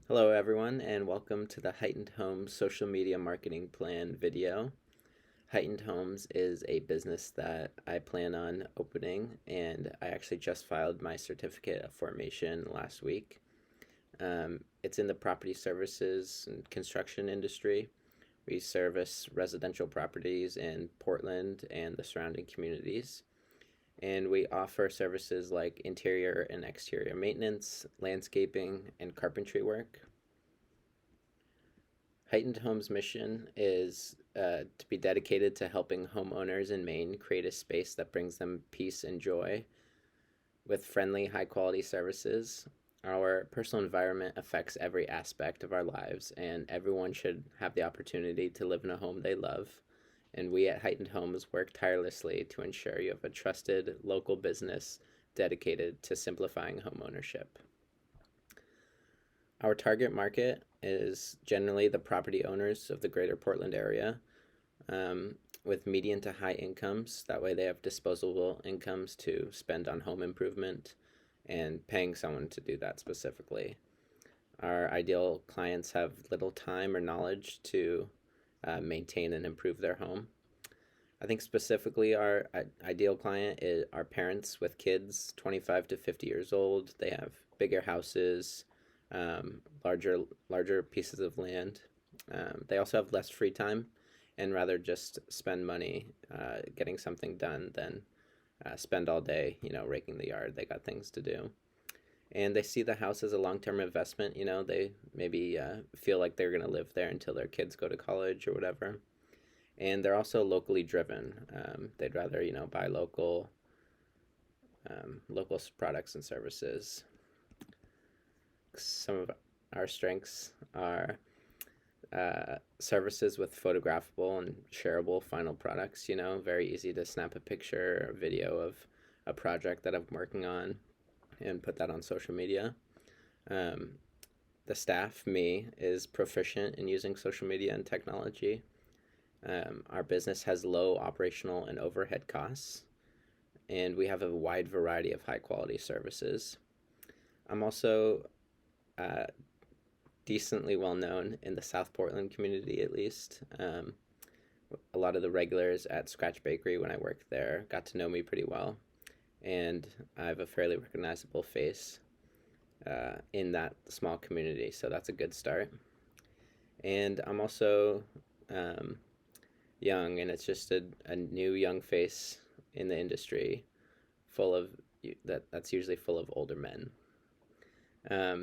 Hello, everyone, and welcome to the Heightened Homes social media marketing plan video. Heightened Homes is a business that I plan on opening, and I actually just filed my certificate of formation last week. It's in the property services and construction industry. We service residential properties in Portland and the surrounding communities. And we offer services like interior and exterior maintenance, landscaping, and carpentry work. Heightened Home's mission is to be dedicated to helping homeowners in Maine create a space that brings them peace and joy with friendly, high quality services. Our personal environment affects every aspect of our lives, and everyone should have the opportunity to live in a home they love. And we at Heightened Homes work tirelessly to ensure you have a trusted local business dedicated to simplifying homeownership. Our target market is generally the property owners of the greater Portland area with median to high incomes. That way, they have disposable incomes to spend on home improvement and paying someone to do that specifically. Our ideal clients have little time or knowledge to maintain and improve their home. I think specifically our ideal client is our parents with kids 25 to 50 years old. They have bigger houses, larger pieces of land. They also have less free time and rather just spend money getting something done than spend all day, raking the yard. They got things to do. And they see the house as a long-term investment. They maybe feel like they're going to live there until their kids go to college or whatever. And they're also locally driven. They'd rather, buy local products and services. Some of our strengths are services with photographable and shareable final products. Very easy to snap a picture or video of a project that I'm working on and put that on social media. The staff, me, is proficient in using social media and technology. Our business has low operational and overhead costs, and we have a wide variety of high quality services. I'm also decently well known in the South Portland community, at least. A lot of the regulars at Scratch Bakery when I worked there got to know me pretty well, and I have a fairly recognizable face in that small community, so that's a good start. And I'm also young, and it's just a new young face in the industry, full of that's usually full of older men.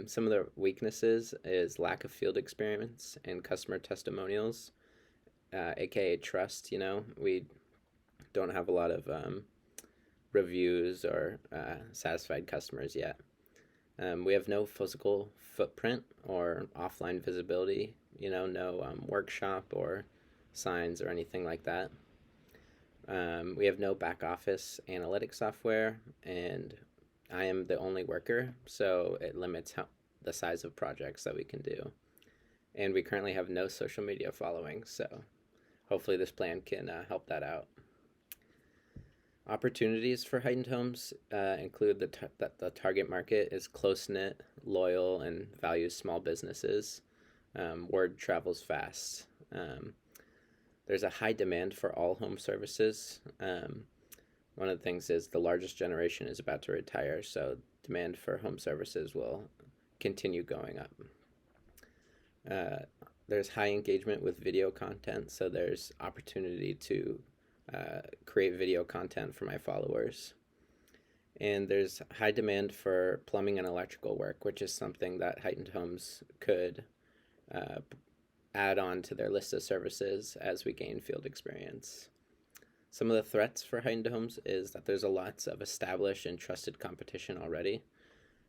Some of the weaknesses is lack of field experience and customer testimonials, aka trust. We don't have a lot of reviews or satisfied customers yet. We have no physical footprint or offline visibility, no workshop or signs or anything like that. We have no back office analytic software, and I am the only worker, so it limits the size of projects that we can do. And we currently have no social media following, so hopefully this plan can help that out. Opportunities for Heightened Homes include that the target market is close-knit, loyal, and values small businesses. Word travels fast. There's a high demand for all home services. One of the things is the largest generation is about to retire, so demand for home services will continue going up. There's high engagement with video content, so there's opportunity to create video content for my followers. And there's high demand for plumbing and electrical work, which is something that Heightened Homes could add on to their list of services as we gain field experience. Some of the threats for Heightened Homes is that there's lots of established and trusted competition already.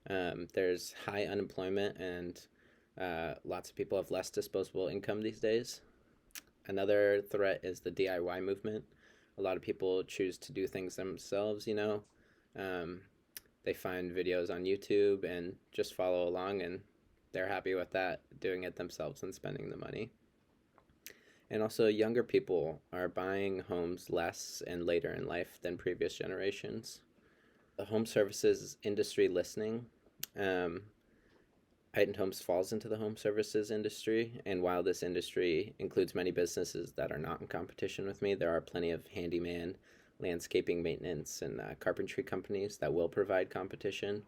There's high unemployment, and lots of people have less disposable income these days. Another threat is the DIY movement. A lot of people choose to do things themselves, They find videos on YouTube and just follow along, and they're happy with that, doing it themselves and spending the money. And also, younger people are buying homes less and later in life than previous generations. The home services industry listening Heightened Homes falls into the home services industry, and while this industry includes many businesses that are not in competition with me, there are plenty of handyman, landscaping maintenance, and carpentry companies that will provide competition.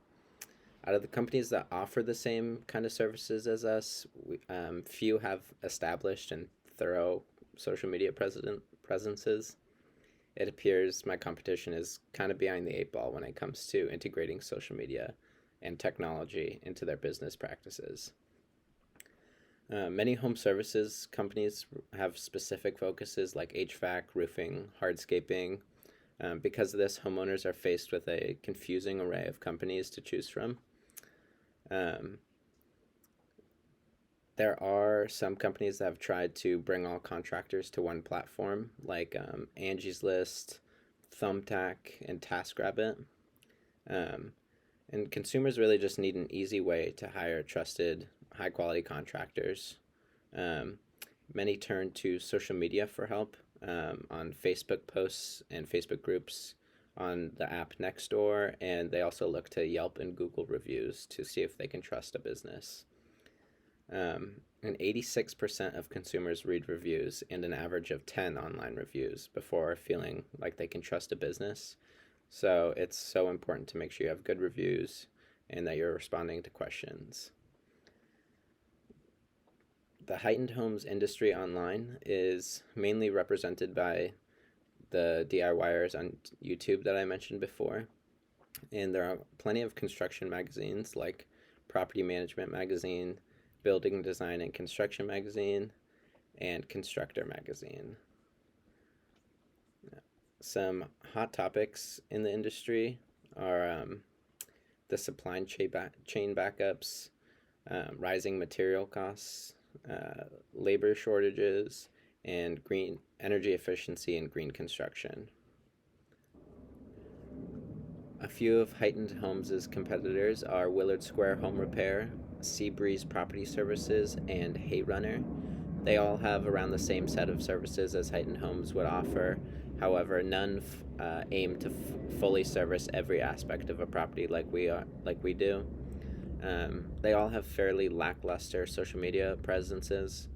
Out of the companies that offer the same kind of services as us, few have established and thorough social media presences. It appears my competition is kind of behind the eight ball when it comes to integrating social media and technology into their business practices. Many home services companies have specific focuses like HVAC, roofing, hardscaping. Because of this, homeowners are faced with a confusing array of companies to choose from. There are some companies that have tried to bring all contractors to one platform, like Angie's List, Thumbtack, and TaskRabbit. Um, and consumers really just need an easy way to hire trusted, high quality contractors. Um, Many turn to social media for help on Facebook posts and Facebook groups, on the app Nextdoor, and they also look to Yelp and Google reviews to see if they can trust a business. And 86% of consumers read reviews and an average of 10 online reviews before feeling like they can trust a business. So it's so important to make sure you have good reviews and that you're responding to questions. The Heightened Homes industry online is mainly represented by the DIYers on YouTube that I mentioned before. And there are plenty of construction magazines like Property Management Magazine, Building Design and Construction Magazine, and Constructor Magazine. Some hot topics in the industry are the supply chain backups, rising material costs, labor shortages, and green energy efficiency and green construction. A few of Heightened Homes' competitors are Willard Square Home Repair, Seabreeze Property Services, and Hayrunner. They all have around the same set of services as Heightened Homes would offer. However, none aim to fully service every aspect of a property like we do. They all have fairly lackluster social media presences.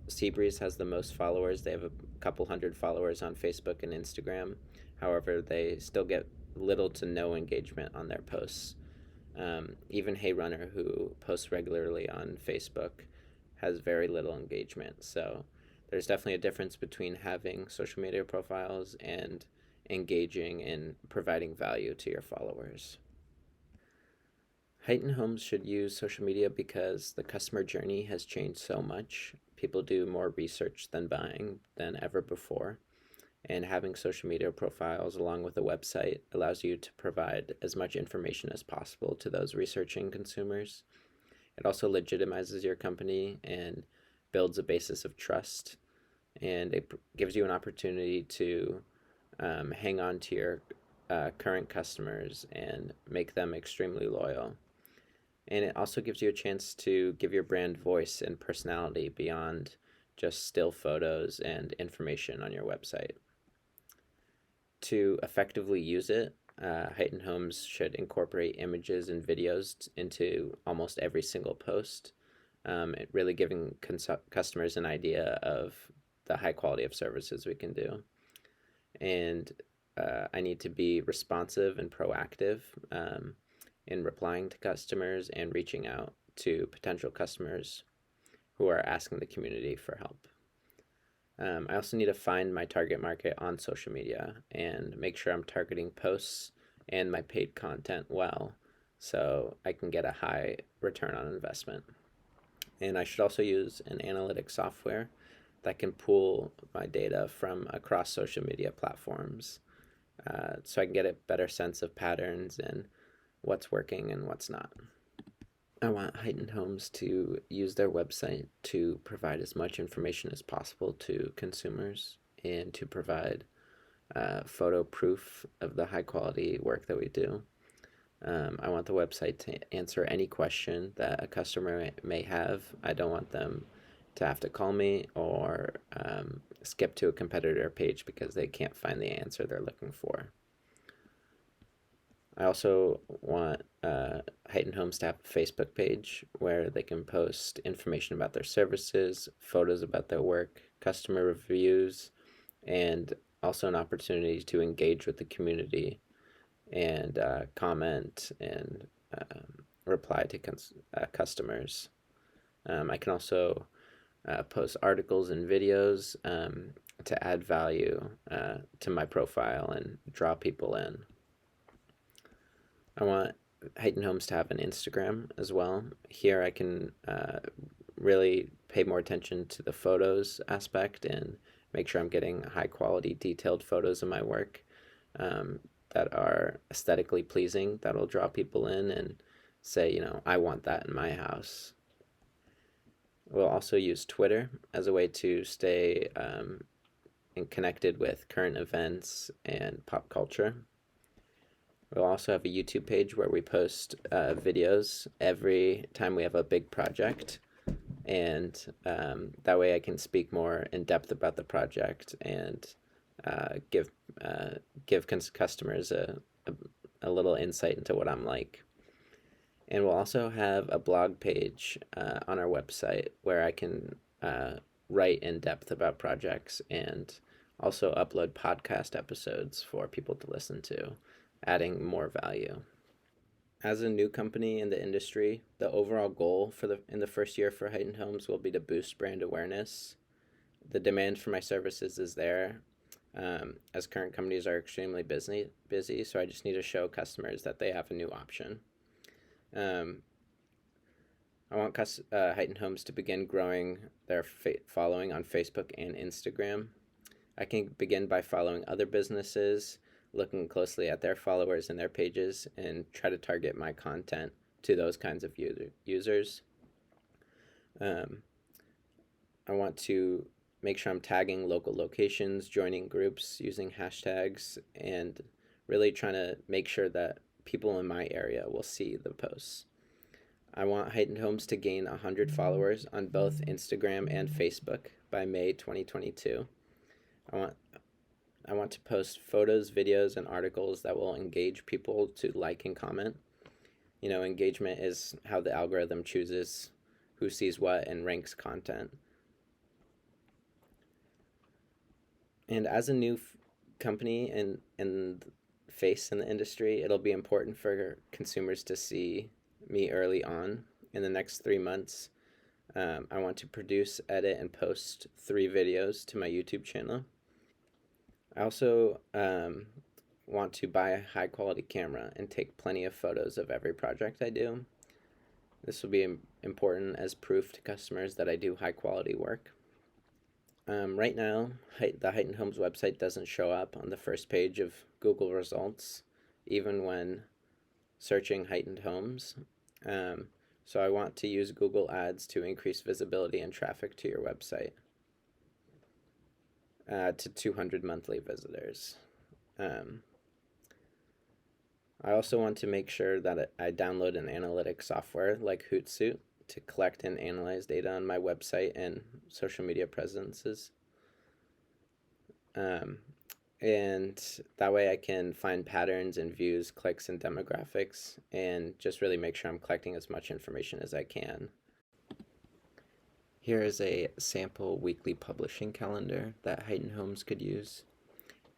Seabreeze has the most followers. They have a couple hundred followers on Facebook and Instagram. However, they still get little to no engagement on their posts. Even Hayrunner, who posts regularly on Facebook, has very little engagement. So there's definitely a difference between having social media profiles and engaging and providing value to your followers. Heightened Homes should use social media because the customer journey has changed so much. People do more research than buying than ever before. And having social media profiles along with a website allows you to provide as much information as possible to those researching consumers. It also legitimizes your company and builds a basis of trust. And it gives you an opportunity to hang on to your current customers and make them extremely loyal. And it also gives you a chance to give your brand voice and personality beyond just still photos and information on your website. To effectively use it, Heightened Homes should incorporate images and videos into almost every single post, really giving customers an idea of the high quality of services we can do. And I need to be responsive and proactive in replying to customers and reaching out to potential customers who are asking the community for help. I also need to find my target market on social media and make sure I'm targeting posts and my paid content well so I can get a high return on investment. And I should also use an analytics software that can pull my data from across social media platforms so I can get a better sense of patterns and what's working and what's not. I want Heightened Homes to use their website to provide as much information as possible to consumers and to provide photo proof of the high quality work that we do. I want the website to answer any question that a customer may have. I don't want them to have to call me or skip to a competitor page because they can't find the answer they're looking for. I also want Heightened Homes to have a Facebook page where they can post information about their services, photos about their work, customer reviews, and also an opportunity to engage with the community and comment and reply to customers. I can also post articles and videos to add value to my profile and draw people in. I want Heightened Homes to have an Instagram as well. Here I can really pay more attention to the photos aspect and make sure I'm getting high quality, detailed photos of my work that are aesthetically pleasing, that'll draw people in and say, I want that in my house. We'll also use Twitter as a way to stay and connected with current events and pop culture. We'll also have a YouTube page where we post videos every time we have a big project, and that way I can speak more in depth about the project and give customers a little insight into what I'm like. And we'll also have a blog page on our website where I can write in depth about projects and also upload podcast episodes for people to listen to, adding more value. As a new company in the industry, the overall goal in the first year for Heightened Homes will be to boost brand awareness. The demand for my services is there, as current companies are extremely busy. So I just need to show customers that they have a new option. Um, I want Heightened Homes to begin growing their following on Facebook and Instagram. I can begin by following other businesses, looking closely at their followers and their pages, and try to target my content to those kinds of users. I want to make sure I'm tagging local locations, joining groups, using hashtags, and really trying to make sure that people in my area will see the posts. I want Heightened Homes to gain 100 followers on both Instagram and Facebook by May 2022. I want to post photos, videos, and articles that will engage people to like and comment. Engagement is how the algorithm chooses who sees what and ranks content. And as a new company and face in the industry, it'll be important for consumers to see me early on. In the next 3 months, I want to produce, edit, and post 3 videos to my YouTube channel. I also want to buy a high quality camera and take plenty of photos of every project I do. This will be important as proof to customers that I do high quality work. Right now, the Heightened Homes website doesn't show up on the first page of Google results, even when searching Heightened Homes. So I want to use Google Ads to increase visibility and traffic to your website to 200 monthly visitors. I also want to make sure that I download an analytics software like Hootsuite to collect and analyze data on my website and social media presences. And that way I can find patterns in views, clicks, and demographics, and just really make sure I'm collecting as much information as I can. Here is a sample weekly publishing calendar that Heightened Homes could use.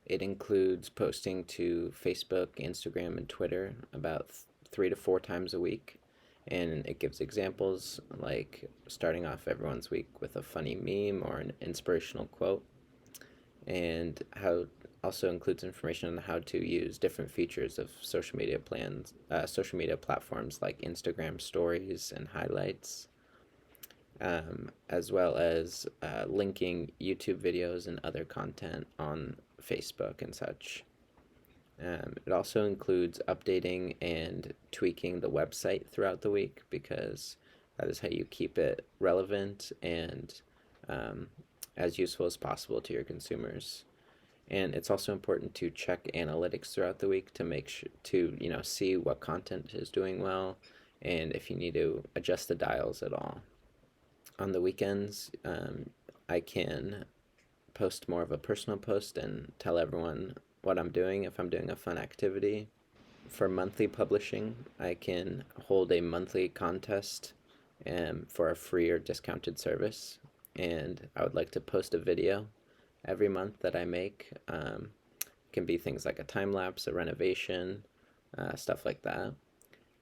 It includes posting to Facebook, Instagram, and Twitter about 3 to 4 times a week. And it gives examples like starting off everyone's week with a funny meme or an inspirational quote. And how also includes information on how to use different features of social media platforms like Instagram stories and highlights, as well as linking YouTube videos and other content on Facebook and such. It also includes updating and tweaking the website throughout the week because that is how you keep it relevant and as useful as possible to your consumers. And it's also important to check analytics throughout the week to make sure to see what content is doing well and if you need to adjust the dials at all. On the weekends, I can post more of a personal post and tell everyone what I'm doing if I'm doing a fun activity. For monthly publishing, I can hold a monthly contest for a free or discounted service, and I would like to post a video every month that I make. It can be things like a time lapse, a renovation, stuff like that.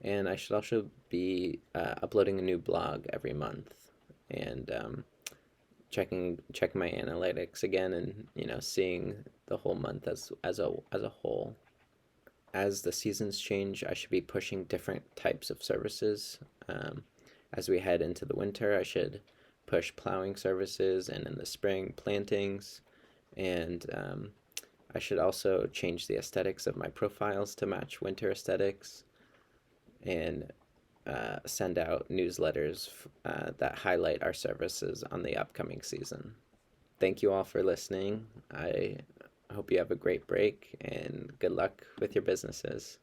And I should also be uploading a new blog every month, and checking my analytics again, and seeing the whole month as a whole. As the seasons change, I should be pushing different types of services. As we head into the winter, I should push plowing services, and in the spring, plantings. And I should also change the aesthetics of my profiles to match winter aesthetics, and send out newsletters that highlight our services on the upcoming season. Thank you all for listening. I hope you have a great break, and good luck with your businesses.